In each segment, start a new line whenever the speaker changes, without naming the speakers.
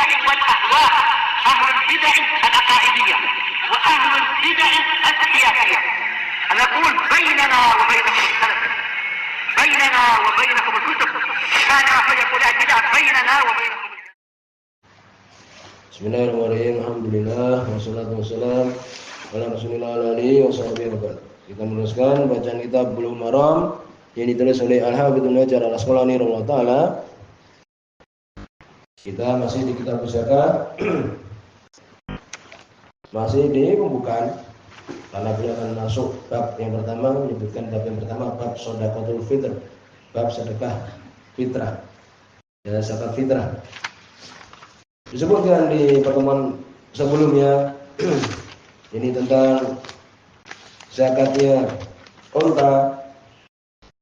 البدع والأهواء، أهل البدع العقائدية وأهل البدع السياسية. نقول بيننا وبينكم السلف، بيننا وبينكم الكتب، كان فيقول البدع بيننا وبينكم.
Bismillahirrahmanirrahim. Alhamdulillah wassalatu wassalam ala Rasulillah alihi washabihi wa Kita meneruskan bacaan kitab Bulughul Maram yang ditulis oleh Al-Hafidz Ibnu Hajar Al-Asqalani rahimahullah taala. Kita masih di kitab zakat. Masih di pembukaan, karena beliau akan masuk bab yang pertama, menyebutkan bab yang pertama, bab shadaqatul fitr, bab sedekah fitrah, ya, zakat fitrah. Disebutkan di pertemuan sebelumnya ini tentang zakatnya onta,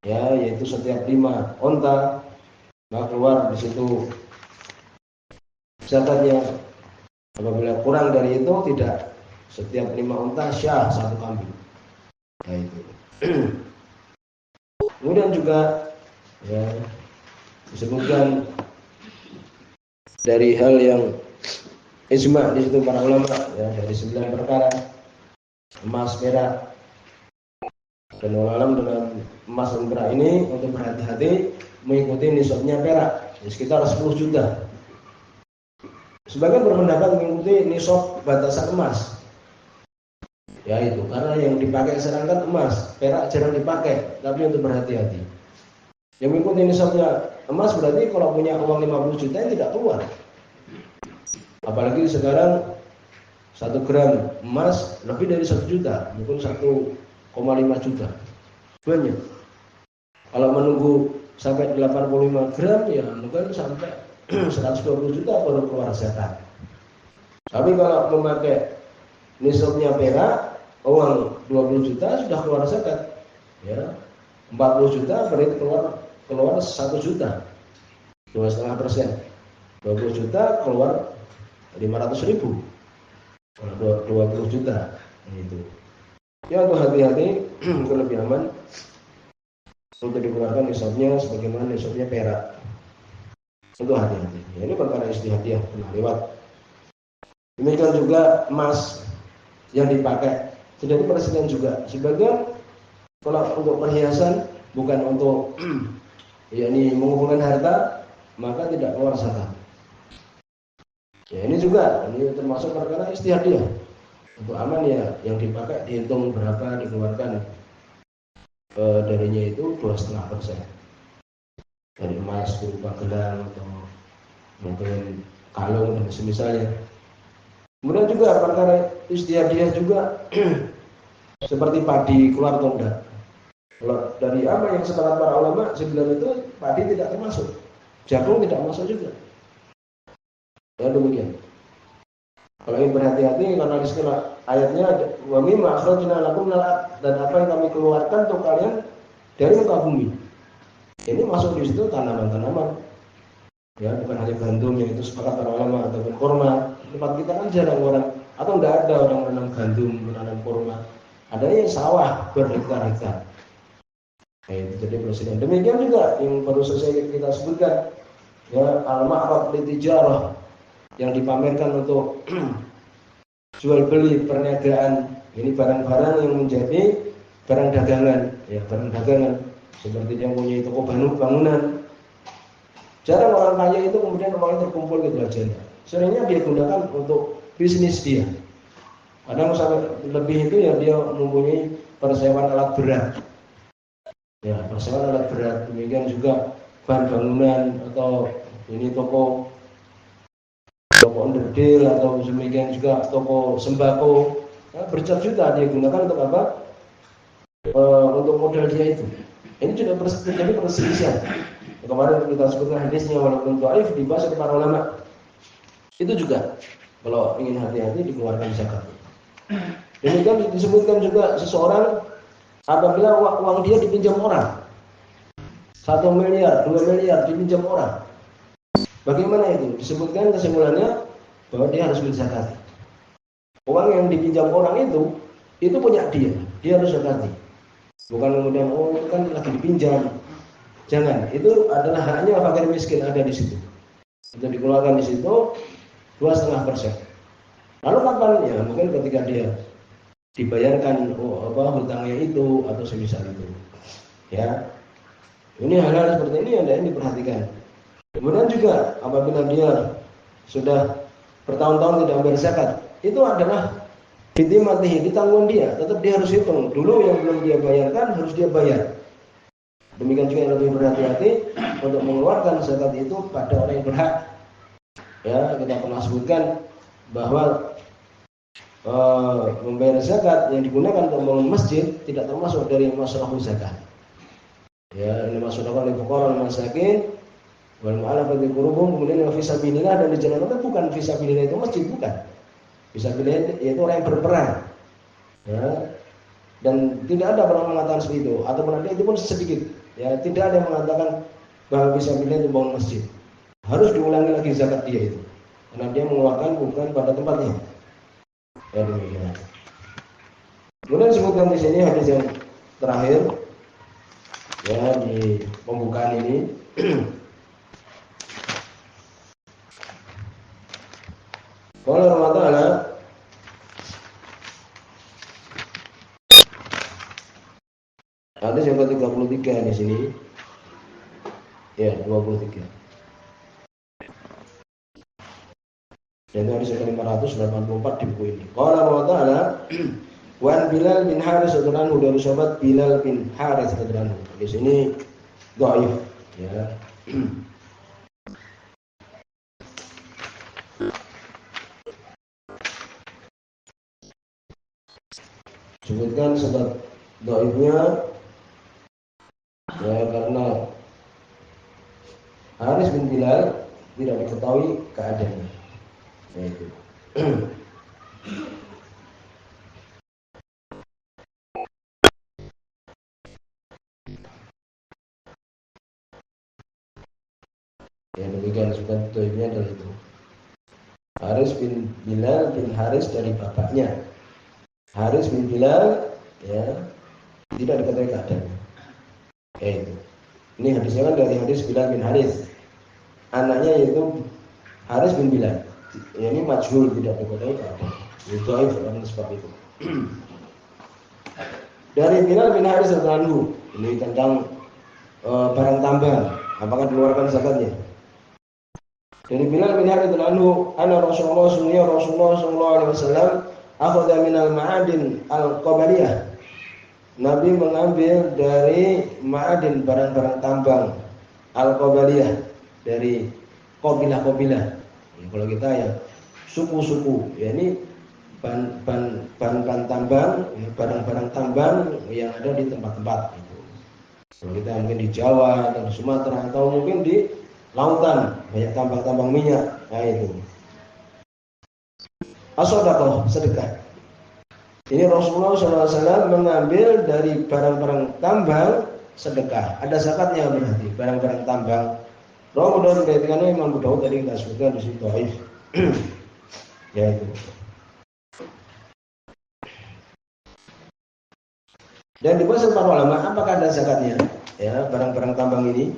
ya, yaitu setiap 5 onta maka keluar di situ zakatnya. Apabila kurang dari itu tidak, setiap 5 unta syah 1 kambing. Nah itu. Kemudian juga ya disebutkan dari hal yang ijma di situ para ulama, ya, dari 9 perkara, emas, perak, dan alam dengan emas dan perak ini untuk berhati-hati mengikuti nisabnya perak, ya, sekitar 10 juta. Sebagian berpendapat mengikuti nisab batasan emas. Ya itu, karena yang dipakai sekarang kan emas, perak jarang dipakai, tapi untuk berhati-hati. Yang mengikuti nisabnya emas berarti kalau punya uang 50 juta tidak keluar. Apalagi sekarang 1 gram emas lebih dari 1 juta, mungkin 1,5 juta. Banyak. Kalau menunggu sampai 85 gram ya mungkin sampai 120 juta baru keluar zakat. Tapi kalau memakai nisabnya perak, uang 20 juta sudah keluar zakat. Ya. 40 juta berarti keluar 1 juta. 2,5%. 20 juta keluar 500.000. Kalau 20 juta itu. Ya, untuk hati-hati lebih aman untuk dikeluarkan nisabnya sebagaimana nisabnya perak. Untuk hati-hati. Ya, ini perkara istihadiyah pernah lewat. Demikian juga emas yang dipakai. Sudah diperhatikan juga. Sebagian kalau untuk perhiasan bukan untuk yakni mengumpulkan harta, maka tidak keluar zakat. Ya, ini juga ini termasuk perkara istihadiyah. Untuk aman ya, yang dipakai dihitung berapa dikeluarkan darinya itu 2,5%. Dari emas berupa gelang atau mungkin kalung dan semisalnya. Kemudian juga perkara istihadiyah juga seperti padi keluar atau enggak. Kalau dari apa yang sepakat para ulama 9 itu padi tidak termasuk, jagung tidak masuk juga. Ya demikian. Kalau ingin berhati-hati karena di sini ayatnya wa mimma akhrajna lakum dan apa yang kami keluarkan untuk kalian dari muka bumi. Ini masuk di situ tanaman-tanaman, ya bukan hanya gandum yang itu sepakat para ulama ataupun kurma. Tempat kita kan jarang orang atau tidak ada orang menanam gandum, menanam kurma. Adanya sawah berhektar-hektar. Jadi presiden. Demikian juga yang baru selesai kita sebutkan, ya al-ma'rad litijarah yang dipamerkan untuk jual beli perniagaan. Ini barang-barang yang menjadi barang dagangan, ya barang dagangan. Seperti yang punya toko bangunan. Jarang orang kaya itu kemudian uangnya terkumpul gitu aja. Seringnya dia gunakan untuk bisnis dia. Kadang sampai lebih itu ya dia mempunyai persewaan alat berat. Ya, persewaan alat berat. Demikian juga bahan bangunan atau ini toko onderdil atau demikian juga toko sembako. Ya, berjuta-juta dia gunakan untuk apa? Untuk modal dia itu. Ini juga terjadi perselisihan. Kemarin kita sebutkan hadisnya walaupun dhaif dibahas oleh para ulama. Itu juga kalau ingin hati-hati dikeluarkan zakat. Demikian disebutkan juga seseorang apabila uang dia dipinjam orang 1 miliar, 2 miliar dipinjam orang. Bagaimana itu? Disebutkan kesimpulannya bahwa dia harus menzakati. Uang yang dipinjam orang itu punya dia harus zakati. Bukan kemudian itu kan lagi dipinjam. Jangan, itu adalah haknya fakir miskin ada di situ. Untuk dikeluarkan di situ 2,5%. Lalu kapan? Ya mungkin ketika dia dibayarkan hutangnya itu atau semisal itu. Ya, ini hal-hal seperti ini yang diperhatikan. Kemudian juga apabila dia sudah bertahun-tahun tidak membayar zakat, itu adalah matihi, ditanggung dia. Tetap dia harus hitung. Dulu yang belum dia bayarkan harus dia bayar. Demikian juga yang lebih berhati-hati untuk mengeluarkan zakat itu pada orang yang berhak. Ya, kita pernah sebutkan bahwa membayar zakat yang digunakan untuk membangun masjid tidak termasuk dari masalah zakat. Ya, ini masukkan oleh fuqara wal masakin wal mu'allafati qulubuhum, kemudian wa fisabilillah, dan di jalan Allah bukan fisabilillah itu masjid, bukan. Fisabilillah yaitu orang yang berperang. Ya. Dan tidak ada orang mengatakan seperti itu, ataupun ada itu pun sedikit. Ya, tidak ada yang mengatakan bahwa fisabilillah itu bangun masjid. Harus diulangi lagi zakat dia itu. Karena dia mengeluarkan bukan pada tempatnya. Ya, demikian. Kemudian disebutkan di sini hadis yang terakhir ya di pembukaan ini. Qala Allah Ta'ala, hadis yang ke-33 di sini. Ya, 23. Dan itu hadis yang ke-584 di buku ini. Qala Allah Ta'ala, Wan Bilal bin Haris radhiyallahu anhu, dari sahabat Bilal bin Haris radhiyallahu anhu. Di sini dhaif ya. Sebutkan sebab dhaifnya ya karena Haris bin Bilal tidak diketahui keadaannya. Yaitu ya, demikian sebab dhaifnya adalah itu. Haris bin Bilal bin Haris dari bapaknya. Haris bin Bilal ya tidak diketahui keadaannya. Yaitu ini hadisnya kan dari hadis Bilal bin Haris. Anaknya yaitu Haris bin Bilal. Ya, ini majhul, tidak diketahui keadaannya. Itu dhaif karena sebab itu. Dari Bilal bin Haris radhiyallahu anhu, ini tentang barang tambang, apakah dikeluarkan zakatnya? Dari Bilal bin Haris radhiyallahu anhu, anna Rasulullah sallallahu alaihi wasallam akhadha minal ma'adin al-qabaliyah. Nabi mengambil dari ma'adin, barang-barang tambang al-qabaliyah, dari qabilah-qabilah. Ya, kalau kita ya suku-suku, ya ini bahan tambang, ya, barang-barang tambang yang ada di tempat-tempat itu. Kalau kita mungkin di Jawa atau di Sumatera atau mungkin di lautan banyak tambang-tambang minyak, nah itu. As-shadaqah, sedekah. Ini Rasulullah SAW mengambil dari barang-barang tambang sedekah. Ada zakatnya berarti barang-barang tambang. Rawu Daud dikatakan Imam Abu Daud tadi kita sebutkan di situ dhaif. Ya itu. Dan dibahas para ulama apakah ada zakatnya? Ya, barang-barang tambang ini.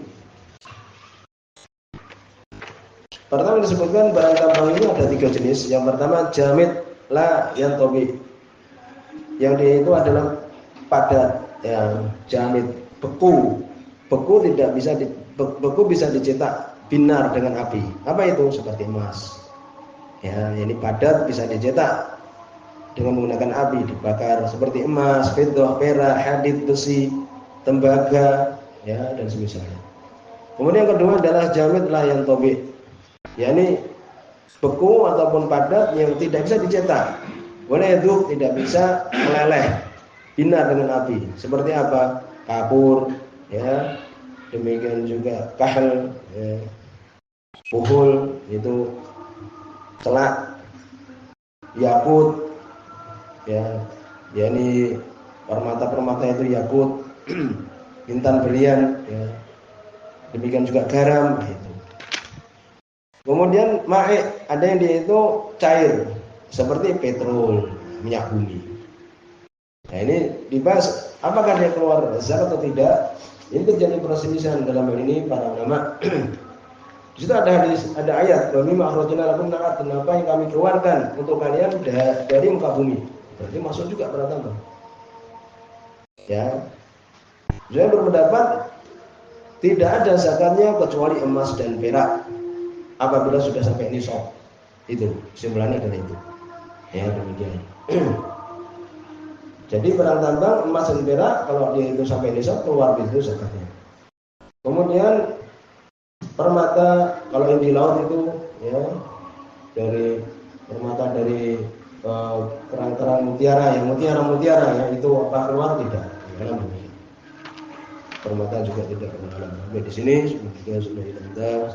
Pertama disebutkan barang tambang ini ada 3 jenis. Yang pertama jamid la yantabi. Yang dia itu adalah padat, ya, jamid, beku. Beku tidak bisa beku bisa dicetak binar dengan api. Apa itu? Seperti emas. Ya, ini padat bisa dicetak dengan menggunakan api, dibakar seperti emas, fiddah, perak, hadid, besi, tembaga, ya, dan semisalnya. Kemudian yang kedua adalah jamid la yantabi. Ya, ini beku ataupun padat yang tidak bisa dicetak. Boleh itu tidak bisa meleleh binar dengan api. Seperti apa? Kapur, ya. Demikian juga kahel, ya. Puhul itu celak, yakut, ya. Ya ini permata-permata itu yakut, intan berlian, ya. Demikian juga garam, itu. Kemudian ma'i, ada yang dia itu cair seperti petrol, minyak bumi. Nah ini dibahas apakah dia keluar zakat atau tidak. Ini terjadi perselisihan dalam hal ini para ulama. Di situ ada hadis, ada ayat, "Wa mimma akhrajna lakum min al-ardh", apa yang kami keluarkan untuk kalian dari muka bumi. Berarti masuk juga barang tambang. Ya. Saya berpendapat tidak ada zakatnya kecuali emas dan perak apabila sudah sampai nisab. Itu kesimpulannya dari itu. Ya, demikian. Jadi barang tambang emas dan perak kalau dia itu sampai nisab keluar itu zakatnya. Kemudian permata kalau yang di laut itu ya dari permata dari kerang-kerang mutiara yang mutiara ya itu apa keluar tidak? Ya, permata juga tidak keluar. Sampai di sini sudah